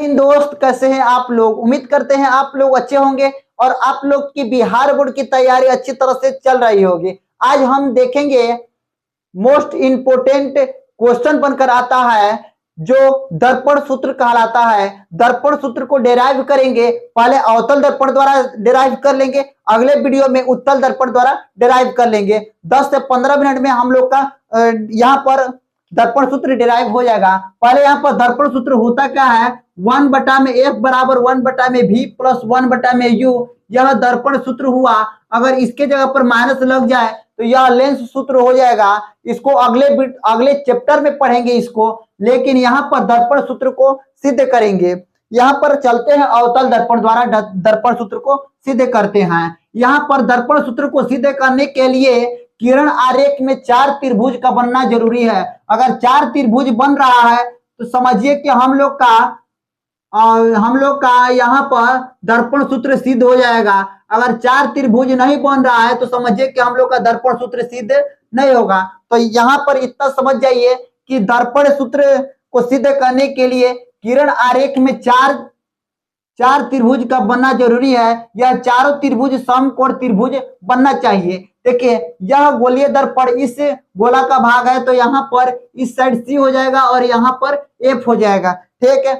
हिंद दोस्त, कैसे हैं आप लोग। उम्मीद करते हैं आप लोग अच्छे होंगे और आप लोग की बिहार बोर्ड की तैयारी अच्छी तरह से चल रही होगी। आज हम देखेंगे मोस्ट इंपोर्टेंट क्वेश्चन बनकर आता है जो दर्पण सूत्र कहलाता है। दर्पण सूत्र को डेराइव करेंगे, पहले अवतल दर्पण द्वारा डेराइव कर लेंगे, अगले वीडियो में उत्तल दर्पण द्वारा डेराइव कर लेंगे। 10 से 15 मिनट में हम लोग का यहाँ पर दर्पण सूत्र डिराइव हो जाएगा। पहले यहाँ पर दर्पण सूत्र होता क्या है, 1/f बराबर 1/v प्लस 1/u। यह दर्पण सूत्र हुआ। अगर इसके जगह पर माइनस लग जाए तो यह लेंस सूत्र हो जाएगा। इसको अगले चैप्टर में पढ़ेंगे इसको, लेकिन यहाँ पर दर्पण सूत्र को सिद्ध करेंगे। यहाँ पर चलते हैं अवतल दर्पण द्वारा दर्पण सूत्र को सिद्ध करते हैं। यहाँ पर दर्पण सूत्र को सिद्ध करने के लिए किरण आरेख में 4 त्रिभुज का बनना जरूरी है। अगर 4 त्रिभुज बन रहा है तो समझिए कि हम लोग का यहाँ पर दर्पण सूत्र सिद्ध हो जाएगा। अगर 4 त्रिभुज नहीं बन रहा है तो समझिए कि हम लोग का दर्पण सूत्र सिद्ध नहीं होगा। तो यहाँ पर इतना समझ जाइए कि दर्पण सूत्र को सिद्ध करने के लिए किरण आरेख में 4 त्रिभुज का बनना जरूरी है। यह चारों त्रिभुज समकोण त्रिभुज बनना चाहिए। देखिए, यह गोलीय दर्पण इस गोला का भाग है, तो यहाँ पर इस साइड सी हो जाएगा और यहाँ पर एफ हो जाएगा। ठीक है,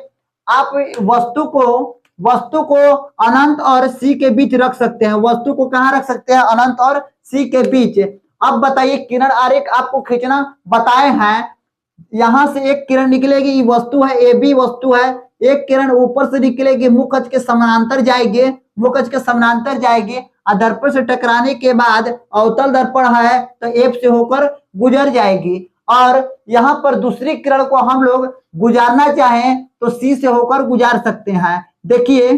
आप वस्तु को अनंत और सी के बीच रख सकते हैं। वस्तु को कहाँ रख सकते हैं, अनंत और सी के बीच। अब बताइए, किरण आरेख आपको खींचना बताए हैं। यहां से एक किरण निकलेगी, वस्तु है ए बी वस्तु है। एक किरण ऊपर से निकलेगी, मुख अक्ष के समानांतर जाएगी और दर्पण से टकराने के बाद अवतल दर्पण है तो एफ से होकर गुजर जाएगी। और यहाँ पर दूसरी किरण को हम लोग गुजारना चाहें तो सी से होकर गुजार सकते हैं। देखिए,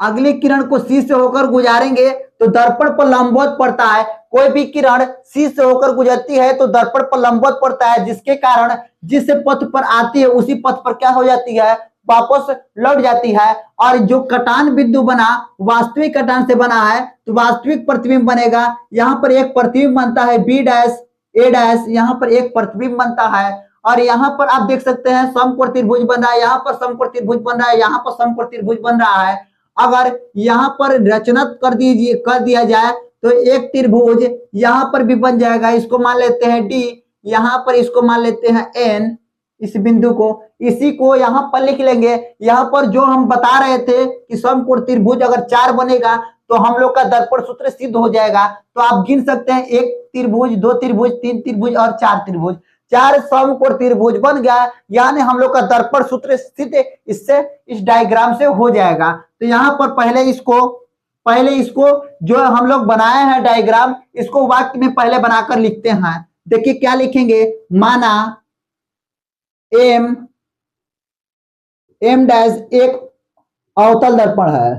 अगली किरण को सी से होकर गुजारेंगे तो दर्पण पर लंबवत पड़ता है। कोई भी किरण सी से होकर गुजरती है तो दर्पण पर लंबवत पड़ता है, जिसके कारण जिस पथ पर आती है उसी पथ पर क्या हो जाती है, वापस लौट जाती है। और जो कटान बिंदु बना वास्तविक कटान से बना है तो वास्तविक प्रतिबिंब बनेगा। यहाँ पर एक प्रतिबिंब बनता है बी डैश ए डैश, यहाँ पर एक प्रतिबिंब बनता है। और यहाँ पर आप देख सकते हैं समकोण त्रिभुज बन रहा है, यहाँ पर समकोण त्रिभुज बन रहा है, यहाँ पर समकोण त्रिभुज बन रहा है। अगर यहाँ पर रचना कर दिया जाए तो एक त्रिभुज यहाँ पर भी बन जाएगा। इसको मान लेते हैं डी, यहाँ पर इसको मान लेते हैं एन, इस बिंदु को, इसी को यहाँ पर लिख लेंगे। यहाँ पर जो हम बता रहे थे कि समकोण त्रिभुज अगर 4 बनेगा तो हम लोग का दर्पण सूत्र सिद्ध हो जाएगा। तो आप गिन सकते हैं 1 त्रिभुज, 2 त्रिभुज, 3 त्रिभुज और 4 त्रिभुज। 4 समकोण त्रिभुज बन गया, यानी हम लोग का दर्पण सूत्र सिद्ध इस डायग्राम से हो जाएगा। तो यहाँ पर पहले इसको जो हम लोग बनाए हैं डायग्राम, इसको वाक्य में पहले बनाकर लिखते हैं। देखिए क्या लिखेंगे, माना एम डैश एक अवतल दर्पण है।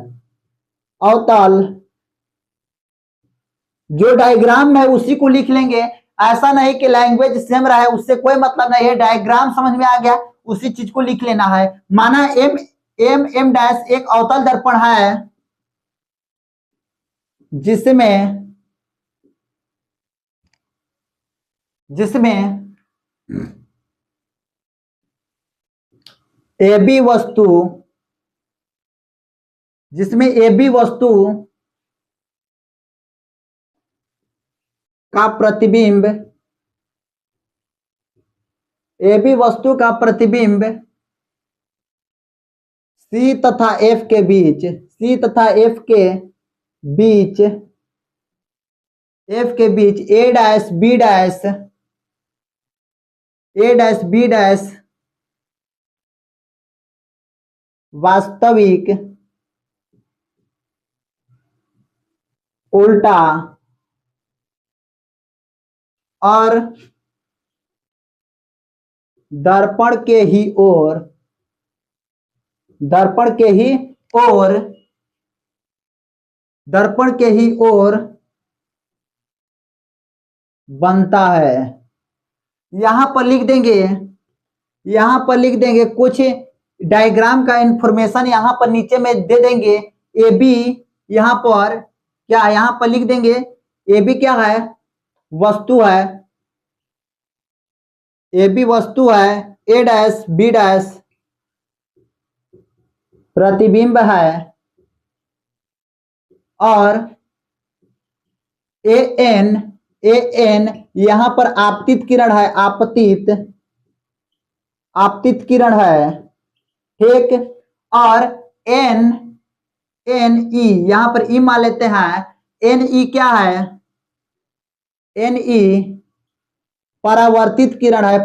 अवतल जो डायग्राम है उसी को लिख लेंगे। ऐसा नहीं कि लैंग्वेज सेम रहे, उससे कोई मतलब नहीं है। डायग्राम समझ में आ गया, उसी चीज को लिख लेना है। माना एम डैश एक अवतल दर्पण है जिसमें ए बी वस्तु का प्रतिबिंब सी तथा एफ के बीच ए डैश बी डैश वास्तविक उल्टा और दर्पण के ही ओर बनता है। यहां पर लिख देंगे कुछ डायग्राम का इंफॉर्मेशन यहाँ पर नीचे में दे देंगे। ए बी यहाँ पर क्या, यहाँ पर लिख देंगे ए बी क्या है, वस्तु है। ए बी वस्तु है, ए डैश बी डैश प्रतिबिंब है और एन यहां पर आपतित किरण है, आपतित किरण है, ठीक। और एन ई यहां पर ई मान लेते हैं, एन ई क्या है, एन ई परावर्तित किरण है,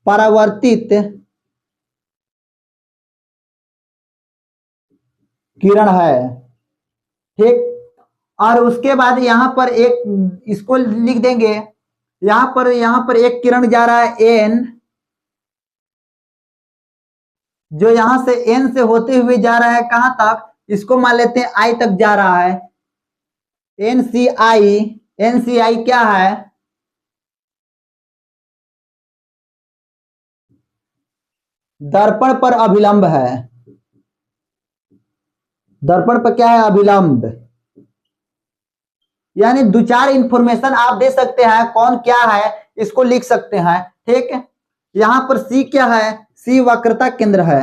परावर्तित किरण है, ठीक। और उसके बाद यहां पर एक इसको लिख देंगे, यहां पर एक किरण जा रहा है एन, जो यहां से एन से होते हुए जा रहा है कहां तक, इसको मान लेते हैं आई तक जा रहा है, एनसीआई क्या है, दर्पण पर अभिलंब है, दर्पण पर क्या है, अभिलंब। यानी दो चार इंफॉर्मेशन आप दे सकते हैं, कौन क्या है इसको लिख सकते हैं, ठीक। यहां पर सी क्या है, सी वक्रता केंद्र है,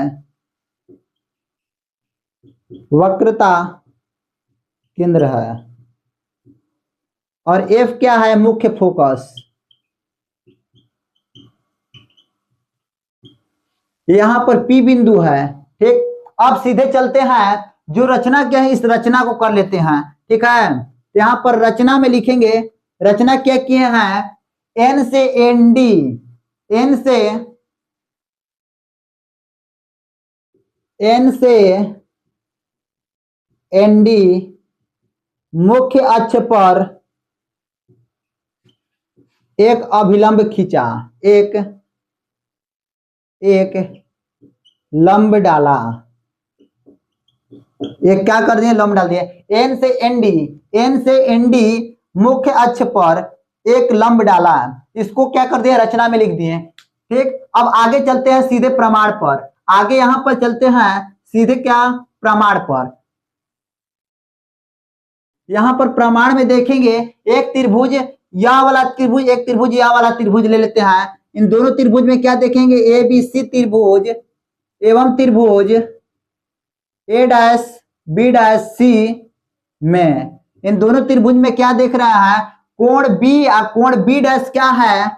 वक्रता केंद्र है। और एफ क्या है, मुख्य फोकस। यहां पर पी बिंदु है, ठीक। अब सीधे चलते हैं, जो रचना क्या है इस रचना को कर लेते हैं, ठीक है। यहां पर रचना में लिखेंगे, रचना क्या किए हैं, एन से एन डी, एन से एन डी मुख्य अक्ष पर एक अभिलंब खींचा, एक लंब डाला, एक क्या कर दिए, लंब डाल दिए। एन से एन डी मुख्य अक्ष पर एक लंब डाला, इसको क्या कर दिया, रचना में लिख दिए, ठीक। अब आगे चलते हैं सीधे प्रमाण पर, आगे यहां पर चलते हैं सीधे क्या, प्रमाण पर। यहां पर प्रमाण में देखेंगे, एक त्रिभुज या वाला त्रिभुज, एक त्रिभुज या वाला त्रिभुज ले लेते हैं। इन दोनों त्रिभुज में क्या देखेंगे, ए बी सी त्रिभुज एवं त्रिभुज ए डैश बी डैश सी में, इन दोनों त्रिभुज में क्या देख रहा है, कोण बी और कोण बी डैश क्या है,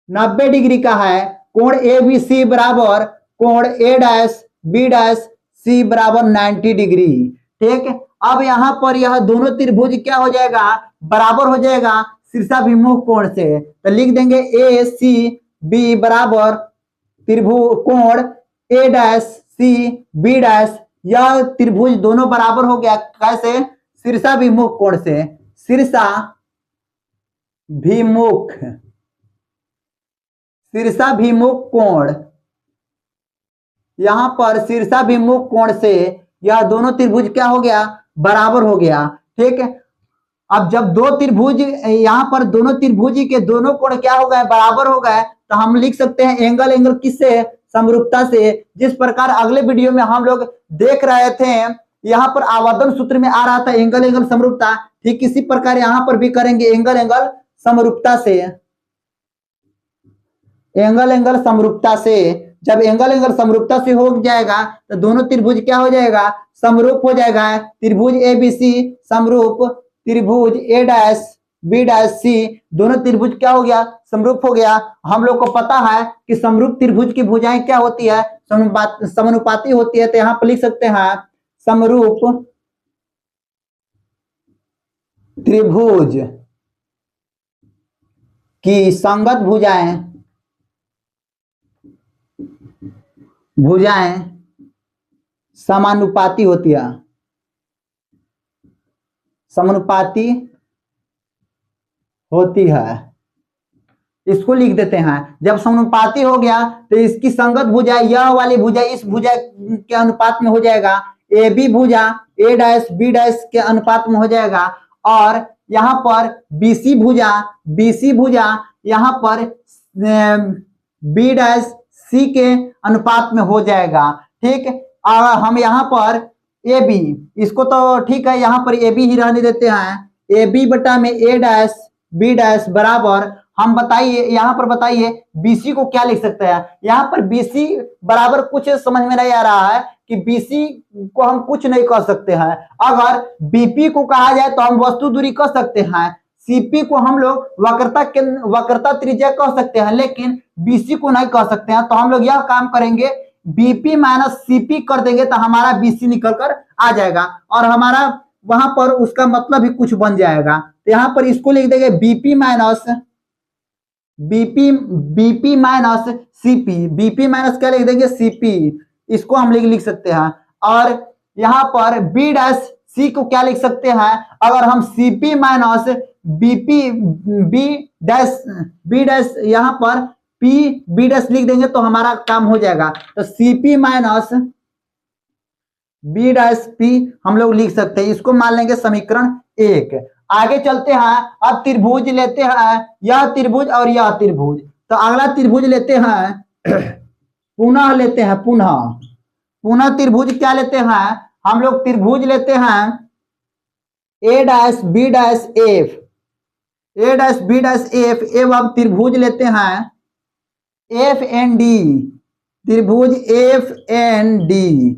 90 डिग्री का है। कोण ए बी सी बराबर कोण ए डैश बी डैश सी बराबर 90 डिग्री, ठीक। अब यहां पर यह दोनों त्रिभुज क्या हो जाएगा, बराबर हो जाएगा शीर्षाभिमुख कोण से, तो लिख देंगे ए सी बी बराबर त्रिभुज कोण ए डैश सी बी डैश, यह त्रिभुज दोनों बराबर हो गया, कैसे, शीर्षाभिमुख कोण से, शीर्षाभिमुख कोण, यहां पर शीर्षाभिमुख कोण से यह दोनों त्रिभुज क्या हो गया, बराबर हो गया, ठीक है। अब जब दो त्रिभुज, यहां पर दोनों त्रिभुज के दोनों कोण क्या हो गए, बराबर हो गए, तो हम लिख सकते हैं एंगल किससे, समरूपता से। जिस प्रकार अगले वीडियो में हम लोग देख रहे थे, यहां पर आवर्धन सूत्र में आ रहा था एंगल समरूपता, ठीक इसी प्रकार यहां पर भी करेंगे एंगल समरूपता से, एंगल समरूपता से। जब एंगल समरूपता से हो जाएगा तो दोनों त्रिभुज क्या हो जाएगा, समरूप हो जाएगा। त्रिभुज ए बी सी समरूप त्रिभुज ए डैश बी डैश सी, दोनों त्रिभुज क्या हो गया, समरूप हो गया। हम लोग को पता है कि समरूप त्रिभुज की भुजाएं क्या होती है, समानुपाती होती है, तो यहां पर लिख सकते हैं समरूप त्रिभुज की संगत भुजाएं समानुपाती होती है, समानुपाती होती है, इसको लिख देते हैं। जब समानुपाती हो गया तो इसकी संगत भुजा, यह वाली भुजा इस भुजा के अनुपात में हो जाएगा, ए बी भुजा ए डैश बी डैश के अनुपात में हो जाएगा, और यहां पर बीसी भुजा यहां पर बी डैश सी के अनुपात में हो जाएगा, ठीक। हम यहाँ पर ए बी, इसको तो ठीक है, यहाँ पर ए बी ही रहने देते हैं, ए बी बटा में ए डैश बी डैश बराबर, हम बताइए यहाँ पर बताइए बीसी को क्या लिख सकते हैं। यहाँ पर बीसी बराबर कुछ समझ में नहीं आ रहा है कि बीसी को हम कुछ नहीं कह सकते हैं। अगर बीपी को कहा जाए तो हम वस्तु दूरी कह सकते हैं, सीपी को हम लोग वक्रता त्रिज्या कह सकते हैं, लेकिन बीसी को नहीं कह सकते हैं। तो हम लोग यह काम करेंगे, बीपी माइनस सीपी कर देंगे तो हमारा बीसी निकल कर आ जाएगा और हमारा वहां पर उसका मतलब ही कुछ बन जाएगा। तो यहाँ पर इसको लिख देंगे BP minus CP, BP minus क्या लिख देंगे सीपी, इसको हम लिख सकते हैं। और यहाँ पर बी डैश सी को क्या लिख सकते हैं, अगर हम सीपी माइनस बी डैश यहाँ पर पी बी डैश लिख देंगे तो हमारा काम हो जाएगा। तो CP minus B dash P हम लोग लिख सकते हैं, इसको मान लेंगे समीकरण 1। आगे चलते हैं, अब त्रिभुज लेते हैं, यह त्रिभुज और यह त्रिभुज। तो अगला त्रिभुज लेते हैं, पुनः लेते हैं, पुनः त्रिभुज क्या लेते हैं हम लोग, त्रिभुज लेते हैं ए डैश बी डैश एफ, ए डैश बी डैश एफ एवं त्रिभुज लेते हैं एफ एन डी, त्रिभुज एफ एन डी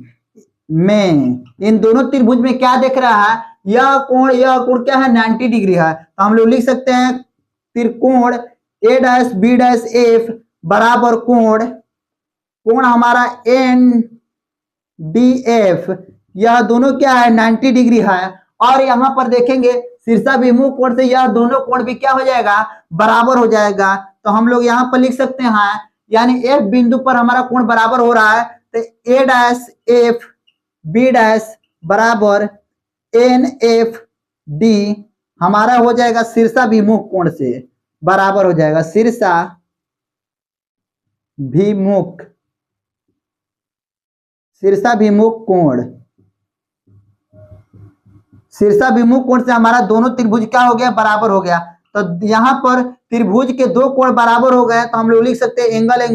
में इन दोनों त्रिभुज में क्या देख रहा है, यह कोण क्या है 90 डिग्री है। तो हम लोग लिख सकते हैं त्रिकोण ए डैश बी डैश एफ बराबर कोण हमारा एन डी एफ, यह दोनों क्या है 90 डिग्री है। और यहाँ पर देखेंगे शीर्षाभिमुख कोण से यह दोनों कोण भी क्या हो जाएगा, बराबर हो जाएगा। तो हम लोग यहाँ पर लिख सकते हैं, यानी एफ बिंदु पर हमारा कोण बराबर हो रहा है, तो ए डैश एफ बी डैश बराबर एन एफ डी हमारा हो जाएगा शीर्षाभिमुख कोण से बराबर हो जाएगा, शीर्षाभिमुख कोण से हमारा दोनों त्रिभुज क्या हो गया, बराबर हो गया। तो यहाँ पर त्रिभुज के दो कोण बराबर हो गए, तो हम लोग लिख सकते हैं एंगल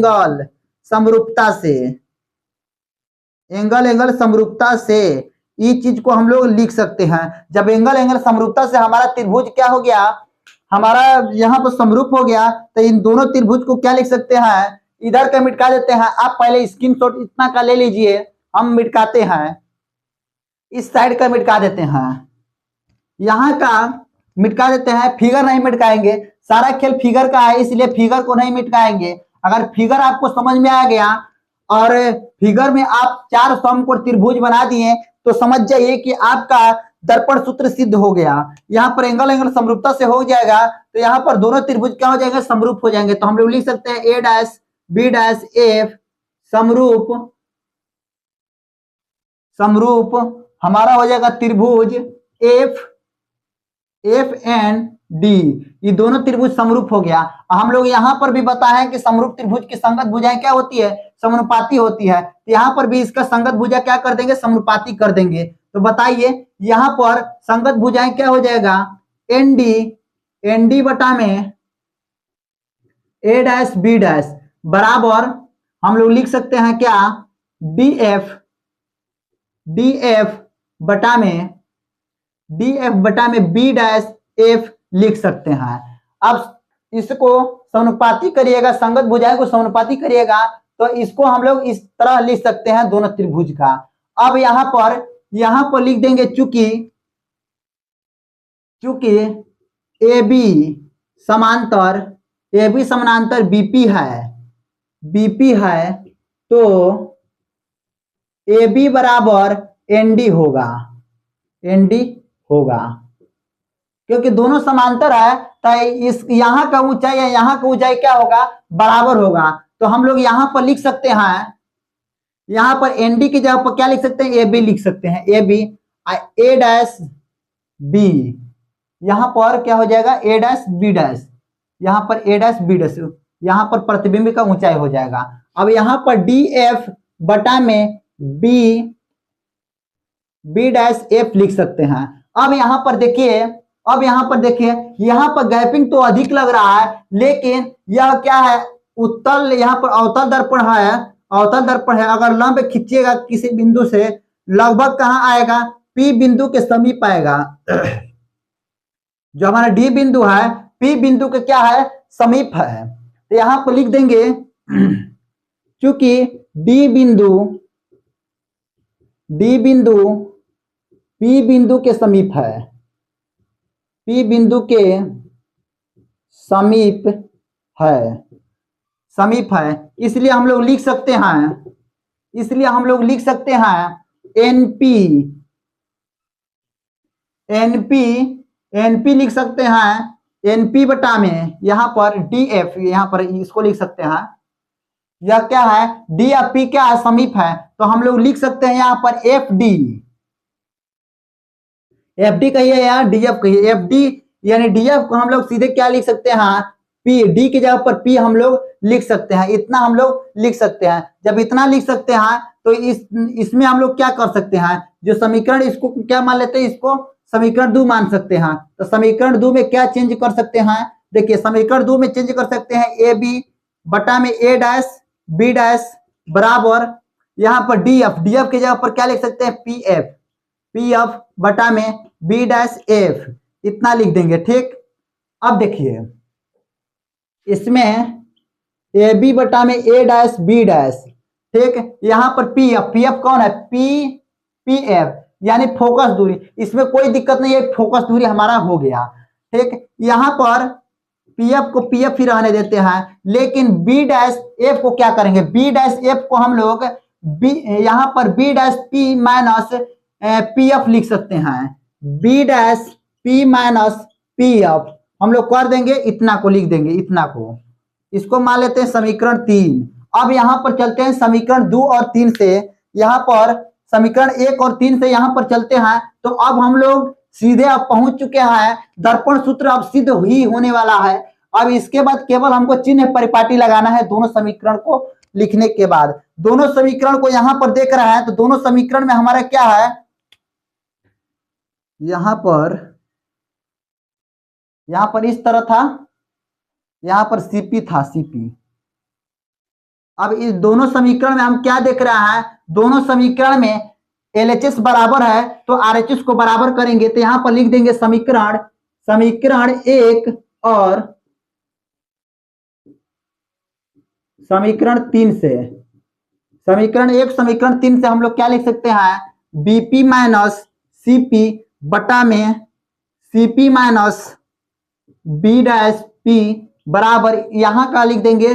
समरूपता से इस चीज को हम लोग लिख सकते हैं। जब एंगल समरूपता से हमारा त्रिभुज क्या हो गया, हमारा यहाँ पर समरूप हो गया, तो इन दोनों त्रिभुज को क्या लिख सकते हैं, इधर का मिटका देते हैं। आप पहले स्क्रीनशॉट इतना का ले लीजिए, हम मिटकाते हैं, इस साइड का मिटका देते हैं, यहाँ का मिटका देते हैं, फिगर नहीं मिटकाएंगे, सारा खेल फिगर का है इसलिए फिगर को नहीं मिटकाएंगे। अगर फिगर आपको समझ में आ गया और फिगर में आप 4 समकोण त्रिभुज बना दिए तो समझ जाइए कि आपका दर्पण सूत्र सिद्ध हो गया। यहाँ पर एंगल समरूपता से हो जाएगा, तो यहाँ पर दोनों त्रिभुज क्या हो जाएगा, समरूप हो जाएंगे। तो हम लोग लिख सकते हैं ए डैश बी डैश एफ समरूप हमारा हो जाएगा त्रिभुज एफ एन डी, ये दोनों त्रिभुज समरूप हो गया। हम लोग यहाँ पर भी बताए कि समरूप त्रिभुज की संगत भुजाएं क्या होती है, समानुपाती होती है। तो यहाँ पर भी इसका संगत भुजा क्या कर देंगे, समानुपाती कर देंगे। तो बताइए यहाँ पर संगत भुजाएं क्या हो जाएगा, एन डी बटा में ए डैश बी डैश बराबर हम लोग लिख सकते हैं क्या, डी एफ बटा में बी डैश एफ लिख सकते हैं। अब इसको समानुपाती करिएगा, संगत भुजाएं को समानुपाती करिएगा तो इसको हम लोग इस तरह लिख सकते हैं दोनों त्रिभुज का। अब यहाँ पर लिख देंगे चूंकि ए बी समानांतर बीपी है तो ए बी बराबर एन डी होगा, क्योंकि दोनों समांतर है तो इस यहाँ का ऊंचाई या यहाँ का ऊंचाई क्या होगा, बराबर होगा। तो हम लोग यहाँ पर लिख सकते हैं, यहाँ पर एन डी की जगह पर क्या लिख सकते हैं, ए बी लिख सकते हैं, A B A dash B, यहाँ पर क्या हो जाएगा ए डैश बी डैश, यहाँ पर ए डैश बी डैश, यहाँ पर प्रतिबिंब का ऊंचाई हो जाएगा। अब यहाँ पर डी एफ बटा में बी डैश एफ लिख सकते हैं। अब यहाँ पर देखिए यहाँ पर गैपिंग तो अधिक लग रहा है, लेकिन यह क्या है, उत्तल, यहाँ पर अवतल दर्पण है। अगर लंब खींचिएगा किसी बिंदु से, लगभग कहाँ आएगा, पी बिंदु के समीप आएगा। जो हमारा डी बिंदु है, पी बिंदु के क्या है, समीप है। तो यहां पर लिख देंगे क्योंकि डी बिंदु पी बिंदु के समीप है, पी बिंदु के समीप है, समीप है, इसलिए हम लोग लिख सकते हैं, इसलिए हम लोग लिख सकते हैं एनपी, एनपी, एनपी लिख सकते हैं एनपी बटा में यहां पर डीएफ, यहां पर इसको लिख सकते हैं, यह क्या है डी या पी क्या है समीप है, तो हम लोग लिख सकते हैं यहां पर एफ डी, एफ डी कहिए या डीएफ कहिए, एफ डी यानी डीएफ को हम लोग सीधे क्या लिख सकते हैं पी, डी की जगह पर पी हम लोग लिख सकते हैं, इतना हम लोग लिख सकते हैं। जब इतना लिख सकते हैं तो इसमें हम लोग क्या कर सकते हैं, जो समीकरण इसको क्या मान लेते हैं, इसको समीकरण 2 मान सकते हैं। तो समीकरण 2 में क्या चेंज कर सकते हैं, देखिए समीकरण 2 में चेंज कर सकते हैं ए बी बटा में ए डैश बी डैश बराबर यहाँ पर डी एफ, डी एफ की जगह पर क्या लिख सकते हैं पी एफ, पी एफ बटा में बी डैश एफ, इतना लिख देंगे। ठीक, अब देखिए इसमें ए बी बटा में ए डैश बी डैश, ठीक, यहां पर पी एफ, पी एफ कौन है पी एफ यानी फोकस दूरी, इसमें कोई दिक्कत नहीं है, फोकस दूरी हमारा हो गया। ठीक, यहां पर पी एफ को पी एफ ही रहने देते हैं, लेकिन बी डैश एफ को क्या करेंगे, बी डैश एफ को हम लोग बी यहां पर B dash P minus P F लिख सकते हैं, B dash P minus P F हम लोग कर देंगे, इतना को लिख देंगे, इतना को, इसको मान लेते हैं समीकरण 3। अब यहां पर चलते हैं समीकरण 2 और 3 से, यहां पर समीकरण 1 और 3 से यहां पर चलते हैं, तो अब हम लोग सीधे अब पहुंच चुके हैं, दर्पण सूत्र अब सिद्ध ही होने वाला है। अब इसके बाद केवल हमको चिन्ह परिपाटी लगाना है दोनों समीकरण को लिखने के बाद। दोनों समीकरण को यहां पर देख रहे हैं, तो दोनों समीकरण में हमारा क्या है, यहां पर इस तरह था, यहां पर सीपी था, सीपी। अब इस दोनों समीकरण में हम क्या देख रहे हैं, दोनों समीकरण में एलएचएस बराबर है, तो आरएचएस को बराबर करेंगे, तो यहां पर लिख देंगे समीकरण 1 और समीकरण 3 से, समीकरण 1 समीकरण 3 से हम लोग क्या लिख सकते हैं, बीपी माइनस सीपी बटा में CP minus B dash P बराबर यहां का लिख देंगे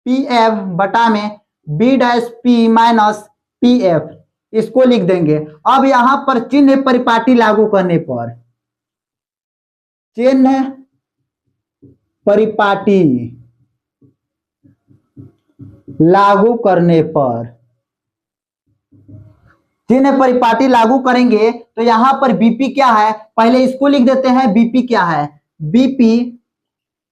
पी एफ बटा में B dash P minus P F, इसको लिख देंगे। अब यहां पर चिन्ह परिपाटी लागू करने पर, चिन्ह परिपाटी लागू करने पर, चिन्ह परिपाटी लागू करेंगे तो यहां पर बीपी क्या है, पहले इसको लिख देते हैं, बीपी क्या है, बीपी,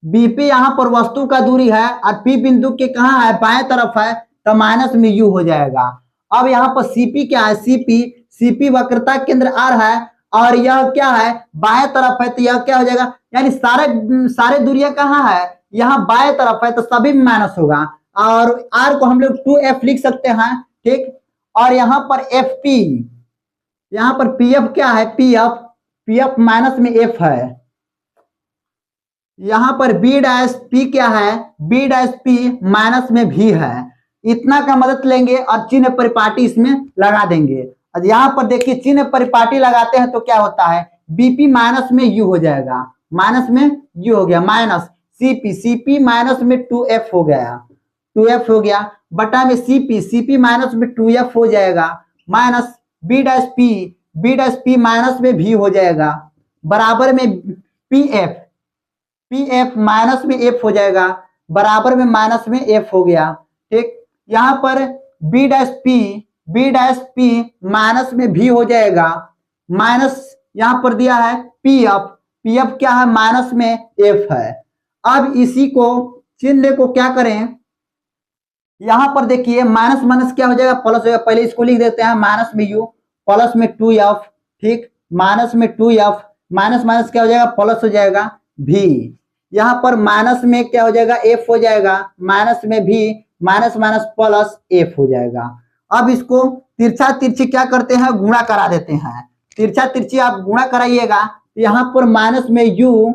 बीपी यहां पर वस्तु का दूरी है और पी बिंदु के कहां है, बाएं तरफ है, तो माइनस में यू हो जाएगा। अब यहां पर सीपी क्या है, सीपी, सीपी वक्रता केंद्र आर है और यह क्या है बाएं तरफ है, तो यह क्या हो जाएगा, यानी सारे दूरियां कहां है, यहां बाएं तरफ है, तो सभी में माइनस होगा और आर को हम लोग 2f लिख सकते हैं। ठीक, और यहां पर एफ पी, यहां पर पी एफ क्या है, पी एफ माइनस में एफ है, यहां पर बी डैश पी क्या है, बी डैश पी माइनस में भी है, इतना का मदद लेंगे और चिन्ह परिपाटी इसमें लगा देंगे। और यहां पर देखिए चिन्ह परिपाटी लगाते हैं तो क्या होता है, बीपी माइनस में यू हो जाएगा, माइनस में यू हो गया, माइनस सीपी, सीपी माइनस में 2f हो गया, 2f हो गया बटा में सीपी, सीपी माइनस में 2f हो जाएगा, minus B dash P, B dash P minus में भी हो जाएगा, बराबर में P F, P F minus में एफ हो जाएगा, बराबर में माइनस में एफ हो गया। ठीक, यहां पर बी डैश पी माइनस में भी हो जाएगा, माइनस यहां पर दिया है पी एफ, पी एफ क्या है माइनस में एफ है। अब इसी को चिन्ह को क्या करें, यहां पर देखिए माइनस माइनस क्या हो जाएगा, प्लस हो जाएगा, पहले इसको लिख देते हैं माइनस में यू प्लस में 2f, ठीक, माइनस में 2f, माइनस माइनस क्या हो जाएगा, प्लस हो जाएगा भी, यहां पर माइनस में क्या हो जाएगा, f हो जाएगा, माइनस में भी माइनस माइनस प्लस f हो जाएगा। अब इसको तिरछा तिरछी क्या करते हैं, गुणा करा देते हैं, तिरछा तिरछी आप गुणा कराइएगा, यहां पर माइनस में u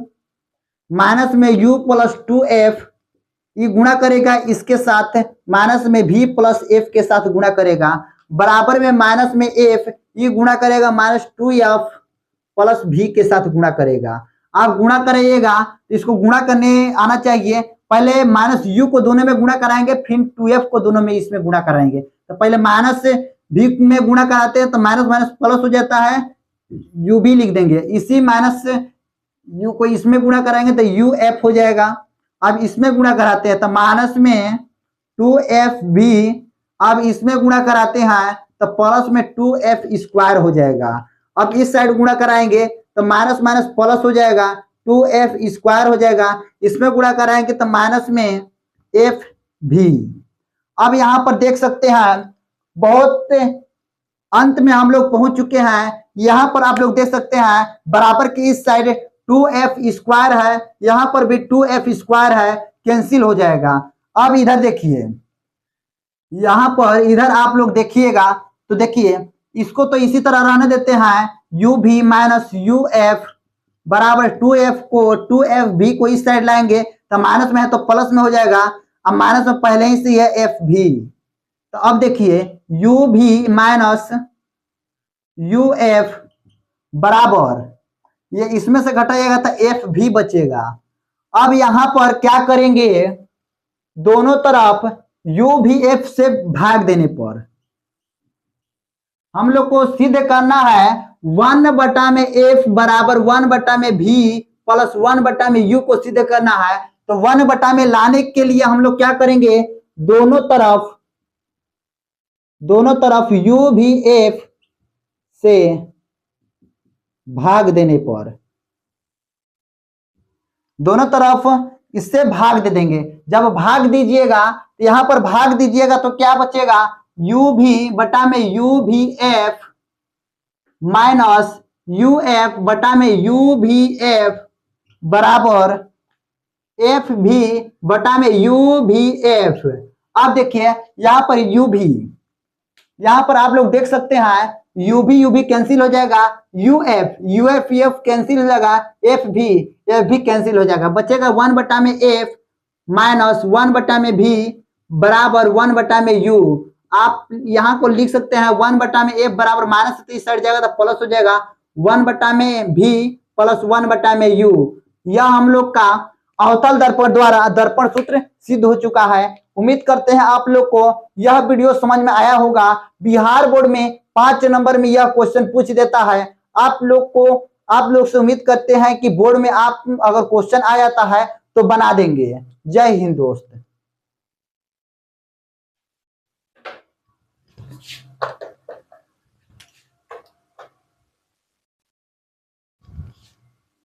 माइनस में u प्लस 2f ये गुणा करेगा इसके साथ, माइनस में v प्लस f के साथ गुणा करेगा, बराबर में माइनस में f ये गुणा करेगा माइनस 2f प्लस v के साथ गुणा करेगा। आप गुणा करिएगा तो इसको गुणा करने आना चाहिए। पहले माइनस u को दोनों में गुणा कराएंगे, फिर 2f को दोनों में इसमें गुणा कराएंगे। तो पहले माइनस से v में गुणा कराते हैं तो माइनस माइनस प्लस हो जाता है, u भी लिख देंगे। इसी माइनस से u को इसमें गुणा कराएंगे तो uf हो जाएगा। अब इसमें गुणा कराते हैं तो माइनस में 2f भी, अब इसमें गुणा कराते हैं तो प्लस में 2f स्क्वायर हो जाएगा। अब इस साइड गुणा कराएंगे तो माइनस माइनस प्लस हो जाएगा, 2f स्क्वायर हो जाएगा। इसमें गुणा कराएंगे तो माइनस में f भी। अब यहां पर देख सकते हैं बहुत अंत में हम लोग पहुंच चुके हैं। यहां पर आप लोग देख सकते हैं बराबर की इस साइड 2f स्क्वायर है, यहां पर भी 2f स्क्वायर है, कैंसिल हो जाएगा। अब इधर देखिए, यहां पर इधर आप लोग देखिएगा तो देखिए इसको तो इसी तरह रहने देते हैं, u भी माइनस uf बराबर 2f को 2f भी को इस साइड लाएंगे तो माइनस में है तो प्लस में हो जाएगा। अब माइनस में पहले ही से है f भी, तो अब देखिए u भी माइनस uf बराबर ये इसमें से घटाइएगा तो f भी बचेगा। अब यहां पर क्या करेंगे, दोनों तरफ u भी f से भाग देने पर हम लोग को सिद्ध करना है 1 बटा में f बराबर 1 बटा में v प्लस 1 बटा में u को सिद्ध करना है। तो 1 बटा में लाने के लिए हम लोग क्या करेंगे, दोनों तरफ u भी f से भाग देने पर, दोनों तरफ इससे भाग दे देंगे। जब भाग दीजिएगा तो यहां पर भाग दीजिएगा तो क्या बचेगा, u भी बटा में u भी f माइनस uf बटा में u भी f बराबर f भी बटा में u भी f। अब देखिए यहां पर u भी, यहां पर आप लोग देख सकते हैं u भी कैंसिल हो जाएगा, uf कैंसिल हो जाएगा, f भी कैंसिल हो जाएगा, बचेगा 1 बटा में f माइनस 1 बटा में v बराबर 1 बटा में u। आप यहां को लिख सकते हैं 1 बटा में f बराबर माइनस से इस साइड जाएगा तो प्लस हो जाएगा, 1 बटा में v प्लस 1 बटा में u। यह हम लोग का अवतल दर्पण द्वारा दर्पण सूत्र सिद्ध हो चुका है। उम्मीद करते हैं आप लोग को यह वीडियो समझ में आया होगा। बिहार बोर्ड में 5 नंबर में यह क्वेश्चन पूछ देता है। आप लोग से उम्मीद करते हैं कि बोर्ड में आप अगर क्वेश्चन आ जाता है तो बना देंगे। जय हिंद दोस्त।